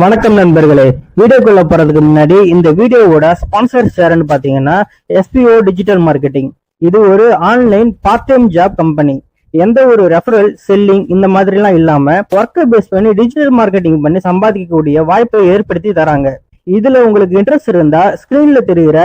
வணக்கம் நண்பர்களே. வீடியோக்குள்ள போறதுக்கு முன்னாடி இந்த வீடியோவோட ஸ்பான்சர் யாருன்னு பாத்தீங்கன்னா SPO டிஜிட்டல் மார்க்கெட்டிங். இது ஒரு online part time job company. எந்த ஒரு ரெஃபரல் செல்லிங் இந்த மாதிரி எல்லாம் இல்லாம ஒர்க்கை பேஸ் பண்ணி டிஜிட்டல் மார்க்கெட்டிங் பண்ணி சம்பாதிக்கக்கூடிய வாய்ப்பை ஏற்படுத்தி தராங்க. இதுல உங்களுக்கு இன்ட்ரெஸ்ட் இருந்தா ஸ்கிரீன்ல தெரிகிற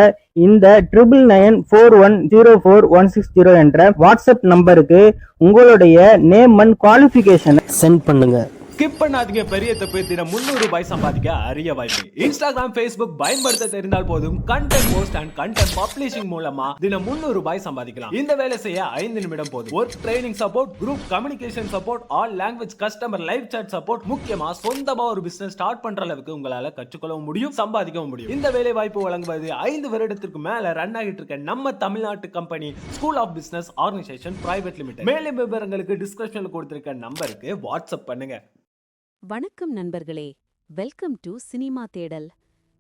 இந்த 9994104160 என்ற வாட்ஸ்அப் நம்பருக்கு உங்களுடைய நேம் அண்ட் குவாலிஃபிகேஷனை சென்ட் பண்ணுங்க. ஸ்கிப் பண்ணாதீங்க. பெரிய தப்பு. தினம் 300 ரூபாய் சம்பாதிக்க அரிய வாய்ப்பு. இன்ஸ்டாகிராம், Facebook பயன்படுத்த தெரிந்தால் போதும். Content post and content publishing மூலமா தினம் 300 ரூபாய் சம்பாதிக்கலாம். இந்த வேலை செய்ய 5 நிமிடம் போதும். Work training support, group communication support, all language customer live chat support, முக்கியமா சொந்தமா ஒரு பிசினஸ் ஸ்டார்ட் பண்ற அளவுக்கு உங்களால கற்றுக்கொள்ளவும் முடியும், சம்பாதிக்கவும் முடியும். இந்த வேலை வாய்ப்பு வழங்குவது 5 வருடத்திற்கு மேல ரன் ஆகிட்டு இருக்க நம்ம தமிழ்நாட்டு company school of business organisation private limited. மேலும் விவரங்களுக்கு டிஸ்கிரிப்ஷன்ல கொடுத்திருக்க நம்பருக்கு வாட்ஸ்அப் பண்ணுங்க. வணக்கம் நண்பர்களே, வெல்கம் டு சினிமா தேடல்.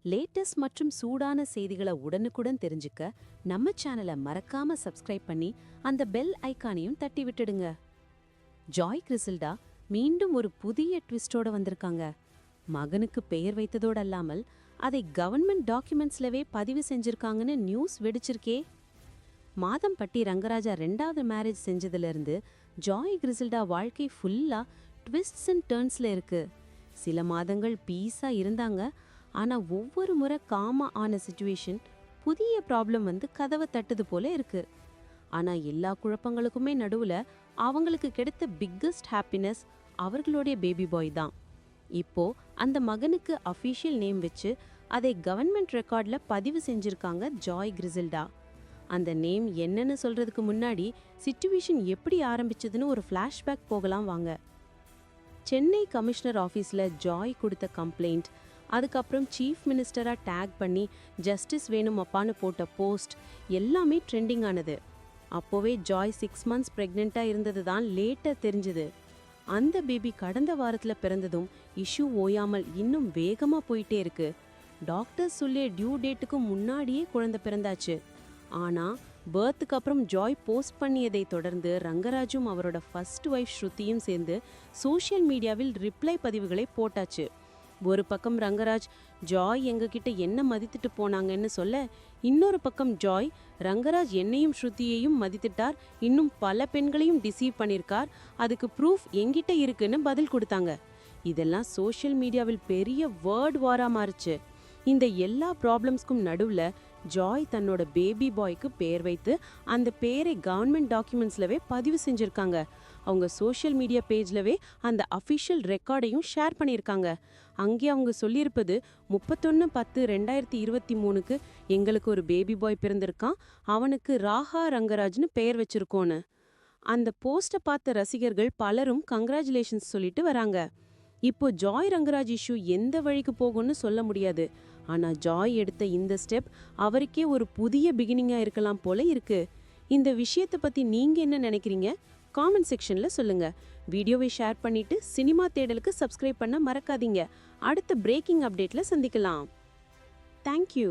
லேட்டஸ்ட் மற்றும் சூடான செய்திகளை உடனுக்குடன் தெரிஞ்சுக்க நம்ம சேனலை மறக்காம சப்ஸ்கிரைப் பண்ணி அந்த பெல் ஐக்கானையும் தட்டி விட்டுடுங்க. ஜாய் கிறிசில்டா மீண்டும் ஒரு புதிய ட்விஸ்டோட வந்திருக்காங்க. மகனுக்கு பெயர் வைத்ததோடு அல்லாமல் அதை கவர்மெண்ட் டாக்குமெண்ட்ஸ்லவே பதிவு செஞ்சிருக்காங்கன்னு நியூஸ் வெடிச்சிருக்கே. மாதம்பட்டி ரங்கராஜா 2வது மேரேஜ் செஞ்சதுலேருந்து ஜாய் கிறிசில்டா வாழ்க்கை ஃபுல்லா ட்விஸ்ட்ஸ் அண்ட் டர்ன்ஸ்ல இருக்கு. சில மாதங்கள் பீஸா இருந்தாங்க. ஆனா ஒவ்வொரு முறை காமா ஆன சிச்சுவேஷன் புதிய ப்ராப்ளம் வந்து கதவை தட்டுது போல இருக்கு. ஆனா எல்லா குழப்பங்களுக்குமே நடுவுல அவங்களுக்கு கிடைத்த பிக்கஸ்ட் ஹாப்பினஸ் அவர்களுடைய பேபி பாய் தான். இப்போ அந்த மகனுக்கு அஃபீஷியல் நேம் வச்சு அதை கவர்மெண்ட் ரெக்கார்ட்ல பதிவு செஞ்சிருக்காங்க ஜாய் கிறிசில்டா. அந்த நேம் என்னன்னு சொல்றதுக்கு முன்னாடி சிச்சுவேஷன் எப்படி ஆரம்பிச்சதுன்னு ஒரு ஃப்ளாஷ்பேக் போகலாம் வாங்க. சென்னை கமிஷனர் ஆஃபீஸில் ஜாய் கொடுத்த கம்ப்ளைண்ட், அதுக்கப்புறம் சீஃப் மினிஸ்டராக டேக் பண்ணி ஜஸ்டிஸ் வேணும் அப்பான்னு போட்ட போஸ்ட் எல்லாமே ட்ரெண்டிங் ஆனது. அப்போவே ஜாய் 6 months ப்ரெக்னெண்ட்டாக இருந்தது தான் லேட்டாக தெரிஞ்சுது. அந்த பேபி கடந்த வாரத்தில் பிறந்ததும் இஷ்யூ ஓயாமல் இன்னும் வேகமாக போயிட்டே இருக்கு. டாக்டர்ஸ் சொல்லிய டியூ டேட்டுக்கு முன்னாடியே குழந்தை பிறந்தாச்சு. ஆனால் பர்த்துக்கு அப்புறம் ஜாய் போஸ்ட் பண்ணியதை தொடர்ந்து ரங்கராஜும் அவரோட ஃபர்ஸ்ட் ஒய்ஃப் ஸ்ருதியும் சேர்ந்து சோஷியல் மீடியாவில் ரிப்ளை பதிவுகளை போட்டாச்சு. ஒரு பக்கம் ரங்கராஜ் ஜாய் எங்ககிட்ட என்ன மதித்துட்டு போனாங்கன்னு சொல்ல, இன்னொரு பக்கம் ஜாய் ரங்கராஜ் என்னையும் ஸ்ருதியையும் மதித்துட்டார், இன்னும் பல பெண்களையும் டிசீவ் பண்ணியிருக்கார், அதுக்கு ப்ரூஃப் எங்கிட்ட இருக்குன்னு பதில் கொடுத்தாங்க. இதெல்லாம் சோஷியல் மீடியாவில் பெரிய வேர்ட் வாரா மாறுச்சு. இந்த எல்லா ப்ராப்ளம்ஸ்க்கும் நடுவில் ஜாய் தன்னோட பேபி பாய்க்கு பேர் வைத்து அந்த பேரை கவர்மெண்ட் டாக்குமெண்ட்ஸ்லவே பதிவு செஞ்சுருக்காங்க. அவங்க சோஷியல் மீடியா பேஜ்லவே அந்த அஃபிஷியல் ரெக்கார்டையும் ஷேர் பண்ணியிருக்காங்க. அங்கே அவங்க சொல்லியிருப்பது 31/10/2023 எங்களுக்கு ஒரு பேபி பாய் பிறந்திருக்கான், அவனுக்கு ராஹா ரங்கராஜ்னு பெயர் வச்சிருக்கோன்னு. அந்த போஸ்ட்டை பார்த்த ரசிகர்கள் பலரும் கங்க்ராச்சுலேஷன்ஸ் சொல்லிட்டு வராங்க. இப்போ ஜாய் ரங்கராஜ் இஷ்யூ எந்த வழிக்கு போகும்னு சொல்ல முடியாது. ஆனா ஜாய் எடுத்த இந்த ஸ்டெப் அவருக்கே ஒரு புதிய பிகினிங்கா இருக்கலாம் போல இருக்கு. இந்த விஷயத்தை பத்தி நீங்க என்ன நினைக்கிறீங்க? காமெண்ட் செக்ஷன்ல சொல்லுங்க. வீடியோவை ஷேர் பண்ணிட்டு சினிமா தேடலுக்கு சப்ஸ்கிரைப் பண்ண மறக்காதீங்க. அடுத்த பிரேக்கிங் அப்டேட்ல சந்திக்கலாம். தேங்க்யூ.